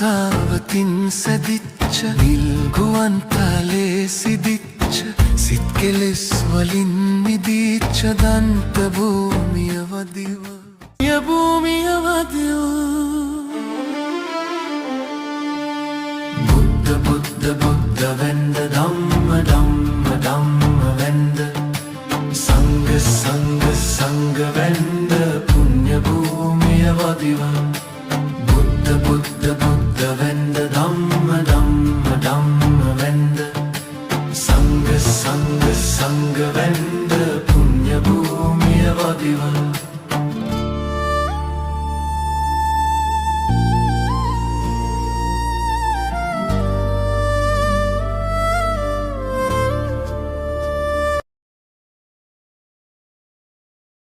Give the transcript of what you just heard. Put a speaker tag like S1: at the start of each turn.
S1: ආසාවකින් සැදිච්ච නිල්ගුවන් තලේ සිදිච්ච සිත් කෙලෙස් වලින් මිදිච්ච දන්ත භූමිය වදිව භූමිය වදිව බුද්ධ බුද්ධ බුද්ධ වෙන්ද ධම්ම ධම්ම ධම්ම වෙන්ද සංඝ සංඝ සංඝ වෙන්ද පුණ්‍ය භූමිය වදිව බුද්ධ බුද්ධ බුද්ධ වෙන්ද ධම්ම ධම්ම ධම්ම වෙන්ද සංඝ සංඝ සංඝ වෙන්ද පුණ්‍ය භූමිය වදිව